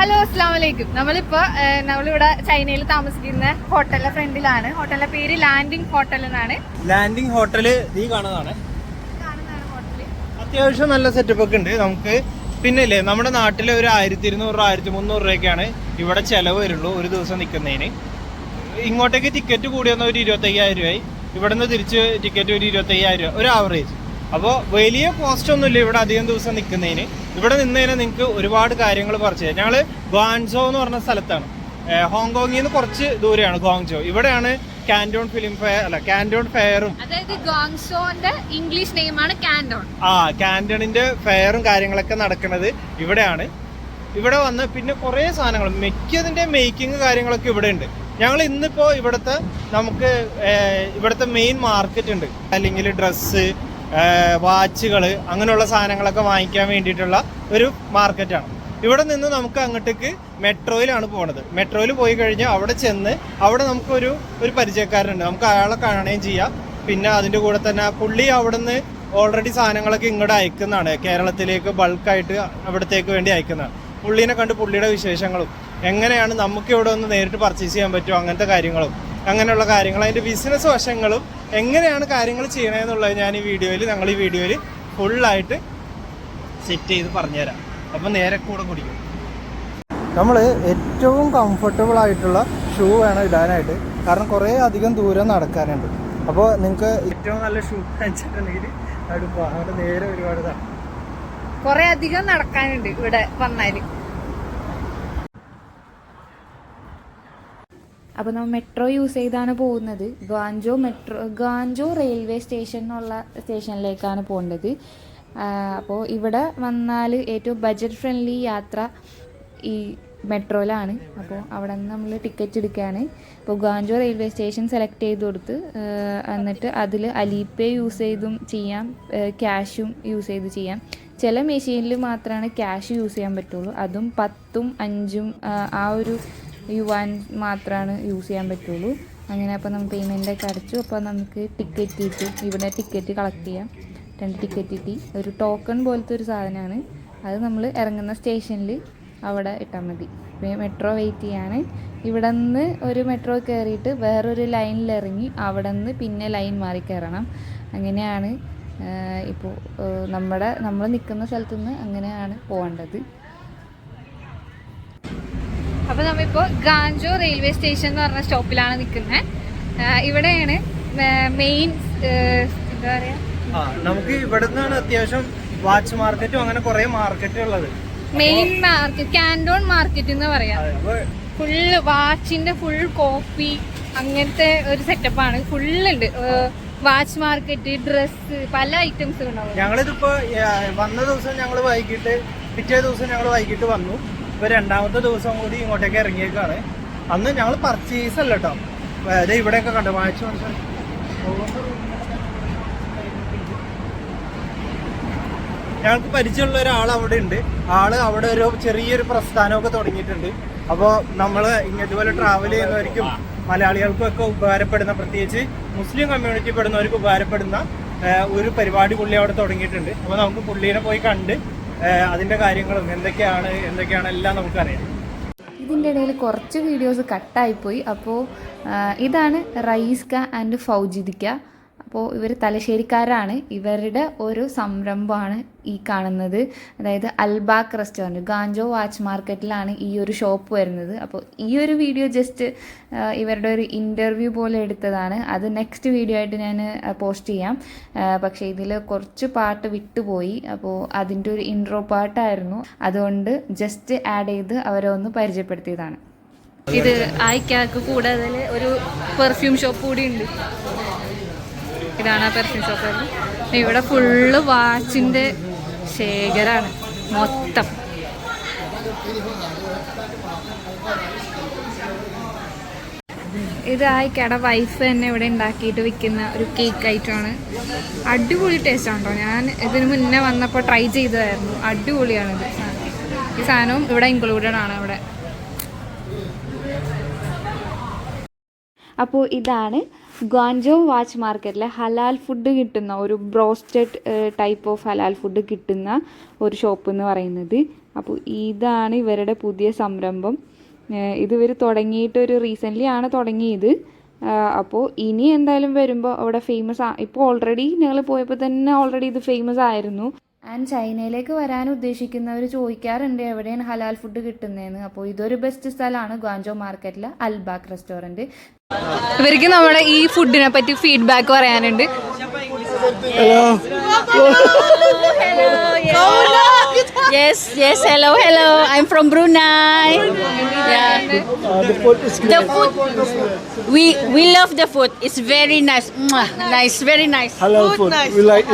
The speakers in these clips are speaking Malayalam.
ഹലോ അസ്സാം വലൈക്കും. നമ്മളിവിടെ ചൈനയിൽ താമസിക്കുന്ന ഹോട്ടലിന്റെ ഫ്രണ്ടിലാണ്. ഹോട്ടലിന്റെ പേര് ലാൻഡിംഗ് ഹോട്ടൽ എന്നാണ്. ലാൻഡിംഗ് ഹോട്ടല് ഈ കാണുന്നതാണ്. അത്യാവശ്യം നല്ല സെറ്റപ്പ് ഒക്കെ ഉണ്ട് നമുക്ക്. പിന്നെ ഇല്ലേ, നമ്മുടെ നാട്ടിലെ ഒരു 1200 1300 രൂപയ്ക്കാണ് ഇവിടെ ചെലവ് വരുള്ളൂ ഒരു ദിവസം നിൽക്കുന്നതിന്. ഇങ്ങോട്ടേക്ക് ടിക്കറ്റ് കൂടി വന്ന ഒരു 25,000 രൂപയായി. ഇവിടെ നിന്ന് തിരിച്ച് ടിക്കറ്റ് ഒരു 25,000 രൂപ, ഒരു ആവറേജ്. അപ്പോൾ വലിയ കോസ്റ്റ് ഒന്നുമില്ല ഇവിടെ അധികം ദിവസം നിൽക്കുന്നതിന്. ഇവിടെ നിന്ന് കഴിഞ്ഞാൽ നിങ്ങൾക്ക് ഒരുപാട് കാര്യങ്ങൾ പറിച്ചു. ഞങ്ങൾ ഗ്വാൻസോ എന്ന് പറഞ്ഞ സ്ഥലത്താണ്. ഹോങ്കോങ്ങിൽ നിന്ന് കുറച്ച് ദൂരെയാണ് ഗ്വാങ്സോ. ഇവിടെയാണ് കാൻഡോൺ ഫിലിം ഫെയർ, അല്ല കാൻഡോൺ ഫെയറും, അതായത് ഗ്വാങ്സോന്റെ ഇംഗ്ലീഷ് നെയിമാണ് കാൻഡോൺ. കാൻഡോണിന്റെ ഫെയറും കാര്യങ്ങളൊക്കെ നടക്കുന്നത് ഇവിടെയാണ്. ഇവിടെ വന്ന് പിന്നെ കുറേ സാധനങ്ങൾ, മിക്കതിന്റെ മേക്കിംഗ് കാര്യങ്ങളൊക്കെ ഇവിടെ ഉണ്ട്. ഞങ്ങൾ ഇന്നിപ്പോ ഇവിടുത്തെ മെയിൻ മാർക്കറ്റ് ഉണ്ട്, അല്ലെങ്കിൽ ഡ്രസ്സ്, വാച്ചുകൾ, അങ്ങനെയുള്ള സാധനങ്ങളൊക്കെ വാങ്ങിക്കാൻ വേണ്ടിയിട്ടുള്ള ഒരു മാർക്കറ്റാണ്. ഇവിടെ നിന്ന് നമുക്ക് അങ്ങോട്ടേക്ക് മെട്രോയിലാണ് പോണത്. മെട്രോയിൽ പോയി കഴിഞ്ഞാൽ അവിടെ ചെന്ന് അവിടെ നമുക്ക് ഒരു പരിചയക്കാരുണ്ട്, നമുക്ക് അയാളെ കാണുകയും ചെയ്യാം. പിന്നെ അതിൻ്റെ കൂടെ തന്നെ പുള്ളി അവിടെ നിന്ന് ഓൾറെഡി സാധനങ്ങളൊക്കെ ഇങ്ങോട്ട് അയക്കുന്നതാണ്, കേരളത്തിലേക്ക് ബൾക്കായിട്ട് അവിടത്തേക്ക് വേണ്ടി അയക്കുന്നതാണ്. പുള്ളീനെ കണ്ട് പുള്ളിയുടെ വിശേഷങ്ങളും എങ്ങനെയാണ് നമുക്ക് ഇവിടെ ഒന്ന് നേരിട്ട് പർച്ചേസ് ചെയ്യാൻ പറ്റുമോ അങ്ങനത്തെ കാര്യങ്ങളും, അങ്ങനെയുള്ള കാര്യങ്ങൾ, അതിൻ്റെ ബിസിനസ് വശങ്ങളും എങ്ങനെയാണ് കാര്യങ്ങൾ ചെയ്യണമെന്നുള്ളത് ഞങ്ങൾ ഈ വീഡിയോയിൽ ഫുള്ളായിട്ട് സെറ്റ് ചെയ്ത് പറഞ്ഞുതരാം. അപ്പം നേരെ കൂടെ കുടിക്കും. നമ്മൾ ഏറ്റവും കംഫർട്ടബിൾ ആയിട്ടുള്ള ഷൂ വേണം ഇടാനായിട്ട്, കാരണം കുറേ അധികം ദൂരം നടക്കാനുണ്ട്. അപ്പോൾ നിങ്ങൾക്ക് ഏറ്റവും നല്ല ഷൂ വെച്ചിട്ടുണ്ടെങ്കിൽ അവിടെ നേരെ ഒരുപാട് കുറേ അധികം നടക്കാനുണ്ട് ഇവിടെ വന്നാല്. അപ്പോൾ നമ്മൾ മെട്രോ യൂസ് ചെയ്താണ് പോകുന്നത്. ഗ്വാൻജോ റെയിൽവേ സ്റ്റേഷൻ എന്നുള്ള സ്റ്റേഷനിലേക്കാണ് പോകേണ്ടത്. അപ്പോൾ ഇവിടെ വന്നാൽ ഏറ്റവും ബഡ്ജറ്റ് ഫ്രണ്ട്ലി യാത്ര ഈ മെട്രോയിലാണ്. അപ്പോൾ അവിടെ നിന്ന് നമ്മൾ ടിക്കറ്റ് എടുക്കുകയാണ്. ഇപ്പോൾ ഗ്വാൻജോ റെയിൽവേ സ്റ്റേഷൻ സെലക്ട് ചെയ്ത് കൊടുത്ത് എന്നിട്ട് അതിൽ അലിപേ യൂസ് ചെയ്തും ചെയ്യാം, ക്യാഷും യൂസ് ചെയ്ത് ചെയ്യാം. ചില മെഷീനിൽ മാത്രമാണ് ക്യാഷ് യൂസ് ചെയ്യാൻ പറ്റുള്ളൂ, അതും 10ഉം 5ഉം ആ ഒരു യുവാൻ മാത്രമാണ് യൂസ് ചെയ്യാൻ പറ്റുള്ളൂ. അങ്ങനെ അപ്പോൾ നമ്മൾ പേയ്മെൻറ്റൊക്കെ അടച്ചു. അപ്പോൾ നമുക്ക് ടിക്കറ്റ് കിട്ടും. ഇവിടെ ടിക്കറ്റ് കളക്ട് ചെയ്യാം. 2 ടിക്കറ്റ് കിട്ടി. ഒരു ടോക്കൺ പോലത്തെ ഒരു സാധനമാണ്. അത് നമ്മൾ ഇറങ്ങുന്ന സ്റ്റേഷനിൽ അവിടെ ഇട്ടാൽ മതി. മെട്രോ വെയിറ്റ് ചെയ്യാണ്. ഇവിടെ നിന്ന് ഒരു മെട്രോ കയറിയിട്ട് വേറൊരു ലൈനിൽ ഇറങ്ങി അവിടെ നിന്ന് പിന്നെ ലൈൻ മാറി കയറണം. അങ്ങനെയാണ് ഇപ്പോൾ നമ്മൾ നിൽക്കുന്ന സ്ഥലത്തു നിന്ന് അങ്ങനെയാണ് പോകേണ്ടത്. അപ്പോൾ നമ്മളിപ്പോൾ ഗാൻജോ റെയിൽവേ സ്റ്റേഷൻ എന്ന് പറഞ്ഞ സ്റ്റോപ്പിലാണ് നിൽക്കുന്നത്. ഇവിടെയാണ് മെയിൻ എന്താ പറയുക, നമുക്ക് ഇവിടെ നിന്നാണ് അത്യാവശ്യം വാച്ച് മാർക്കറ്റും അങ്ങനെ കുറെ മാർക്കറ്റ് ഉള്ളത്. മെയിൻ മാർക്കറ്റ് കാൻഡോൺ മാർക്കറ്റ് എന്ന് പറയാം. ഫുള്ള് വാച്ചിന്റെ ഫുൾ കോപ്പി അങ്ങനത്തെ ഒരു സെറ്റപ്പാണ്. ഫുള്ളുണ്ട്. വാച്ച് മാർക്കറ്റ്, ഡ്രസ്സ്, പല ഐറ്റംസ് ഉണ്ടാവും. ഞങ്ങളിതിപ്പോ വന്ന ദിവസം പിറ്റേ ദിവസം ഞങ്ങൾ വൈകിട്ട് വന്നു. ഇപ്പൊ 2ാമത്തെ ദിവസം കൂടി ഇങ്ങോട്ടേക്ക് ഇറങ്ങിയേക്കാണ്. അന്ന് ഞങ്ങൾ പർച്ചേസ് അല്ല കേട്ടോ, അതായത് ഇവിടെയൊക്കെ കണ്ടു വാച്ച് ഞങ്ങൾക്ക് പരിചയമുള്ള ഒരാൾ അവിടെ ഉണ്ട്. അവിടെ ഒരു ചെറിയൊരു പ്രസ്ഥാനമൊക്കെ തുടങ്ങിയിട്ടുണ്ട്. അപ്പോൾ നമ്മൾ ഇതുപോലെ ട്രാവൽ ചെയ്യുന്നവർക്കും മലയാളികൾക്കും ഒക്കെ ഉപകാരപ്പെടുന്ന, പ്രത്യേകിച്ച് മുസ്ലിം കമ്മ്യൂണിറ്റി പെടുന്നവർക്ക് ഉപകാരപ്പെടുന്ന ഒരു പരിപാടി പുള്ളി അവിടെ തുടങ്ങിയിട്ടുണ്ട്. അപ്പോൾ നമുക്ക് പുള്ളീനെ പോയി കണ്ട് അതിൻ്റെ കാര്യങ്ങളും എന്തൊക്കെയാണ് എല്ലാം നമുക്കറിയാം. ഇതിൻ്റെ ഇടയിൽ കുറച്ച് വീഡിയോസ് കട്ടായിപ്പോയി. അപ്പോൾ ഇതാണ് റയീസ്ക ആൻഡ് ഫൗജിദിക്ക. അപ്പോൾ ഇവർ തലശ്ശേരിക്കാരാണ്. ഇവരുടെ ഒരു സംരംഭമാണ് ഈ കാണുന്നത്. അതായത് അൽബാക്ക് റെസ്റ്റോറൻറ്റ്, ഗാൻജോ വാച്ച് മാർക്കറ്റിലാണ് ഈ ഒരു ഷോപ്പ് വരുന്നത്. അപ്പോൾ ഈ ഒരു വീഡിയോ ജസ്റ്റ് ഇവരുടെ ഒരു ഇൻ്റർവ്യൂ പോലെ എടുത്തതാണ്. അത് നെക്സ്റ്റ് വീഡിയോ ആയിട്ട് ഞാൻ പോസ്റ്റ് ചെയ്യാം. പക്ഷേ ഇതിൽ കുറച്ച് പാട്ട് വിട്ടുപോയി. അപ്പോൾ അതിൻ്റെ ഒരു ഇൻട്രോ പാട്ടായിരുന്നു, അതുകൊണ്ട് ജസ്റ്റ് ആഡ് ചെയ്ത് അവരെ ഒന്ന് പരിചയപ്പെടുത്തിയതാണ്. ഇത് ആയിക്കാക്ക് കൂടുതൽ ഒരു പെർഫ്യൂം ഷോപ്പ് കൂടി ഉണ്ട്. ഇതാണ് ആ പെർഫ്യൂം ഷോപ്പ്. ഇവിടെ ഫുള്ള് വാച്ചിൻ്റെ ശേഖരമാണ് മൊത്തം. ഇത് ആയിക്കട വൈഫ് തന്നെ ഇവിടെ ഉണ്ടാക്കിയിട്ട് വിൽക്കുന്ന ഒരു കേക്ക് ഐറ്റമാണ്. അടിപൊളി ടേസ്റ്റ് ആണോ. ഞാൻ ഇതിന് മുന്നേ വന്നപ്പോൾ ട്രൈ ചെയ്തതായിരുന്നു. അടിപൊളിയാണിത്. ഈ സാധനവും ഇവിടെ ഇൻക്ലൂഡഡ് ആണ്. ഇവിടെ അപ്പോൾ ഇതാണ് ഗ്വാൻജോ വാച്ച് മാർക്കറ്റിലെ ഹലാൽ ഫുഡ് കിട്ടുന്ന ഒരു broasted type of Halaal food കിട്ടുന്ന ഒരു ഷോപ്പ് എന്ന് പറയുന്നത്. അപ്പോൾ ഇതാണ് ഇവരുടെ പുതിയ സംരംഭം. ഇത് ഇവർ തുടങ്ങിയിട്ടൊരു റീസെൻ്റ്ലി ആണ് തുടങ്ങിയത്. അപ്പോൾ ഇനി എന്തായാലും വരുമ്പോൾ അവിടെ ഫേമസ് ഇപ്പോൾ ഓൾറെഡി ഞങ്ങൾ പോയപ്പോൾ തന്നെ ഓൾറെഡി ഇത് ഫേമസ് ആയിരുന്നു. ആൻഡ് ചൈനയിലേക്ക് വരാൻ ഉദ്ദേശിക്കുന്നവർ ചോദിക്കാറുണ്ട് എവിടെയാണ് ഹലാൽ ഫുഡ് കിട്ടുന്നതെന്ന്. അപ്പോൾ ഇതൊരു ബെസ്റ്റ് സ്ഥലമാണ് ഗ്വാഞ്ചോ മാർക്കറ്റിലെ അൽബാക്ക് റെസ്റ്റോറൻറ്റ്. ഇവർക്ക് നമ്മുടെ ഈ ഫുഡിനെ പറ്റി ഫീഡ്ബാക്ക് പറയാനുണ്ട്. Hello. I'm from Brunei. Yeah. The food, we love the food. It's very nice. Mwah, nice, very nice. Halal food. We like,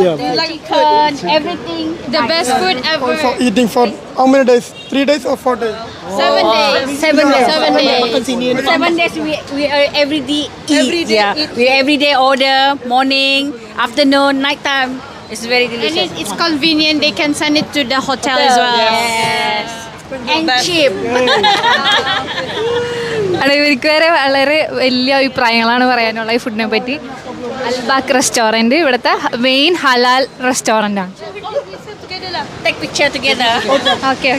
Chicken, everything. The best food ever. For eating for how many days? 3 days or 4 days? 7 days. 7 days. 7 days. 7 days. We are every day eat. Every day eat. We every day order morning, afternoon, night time. It's very delicious. And it's convenient. They can send it to the hotel as well. Yes. And cheap. ഇവർക്ക് വരെ വളരെ വലിയ അഭിപ്രായങ്ങളാണ് പറയാനുള്ള ഈ ഫുഡിനെ പറ്റി. അൽബാക്ക് റെസ്റ്റോറൻറ്റ് ഇവിടുത്തെ മെയിൻ ഹലാൽ റെസ്റ്റോറൻ്റ് ആണ്. Take picture together. ഓക്കെ.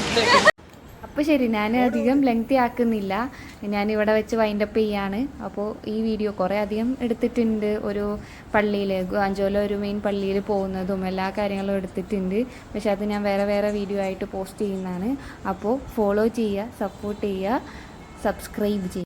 അപ്പോൾ ശരി, ഞാൻ അധികം ലെങ്തി ആക്കുന്നില്ല. ഞാനിവിടെ വെച്ച് വൈൻഡപ്പ് ചെയ്യാണ്. അപ്പോൾ ഈ വീഡിയോ കുറേ അധികം എടുത്തിട്ടുണ്ട്. ഒരു പള്ളിയിൽ ഗ്വാഞ്ചോയിലെ ഒരു മെയിൻ പള്ളിയിൽ പോകുന്നതും എല്ലാ കാര്യങ്ങളും എടുത്തിട്ടുണ്ട്. പക്ഷെ അത് ഞാൻ വേറെ വീഡിയോ ആയിട്ട് പോസ്റ്റ് ചെയ്യുന്നതാണ്. അപ്പോൾ ഫോളോ ചെയ്യുക, സപ്പോർട്ട് ചെയ്യുക, സബ്സ്ക്രൈബ് ചെയ്യുക.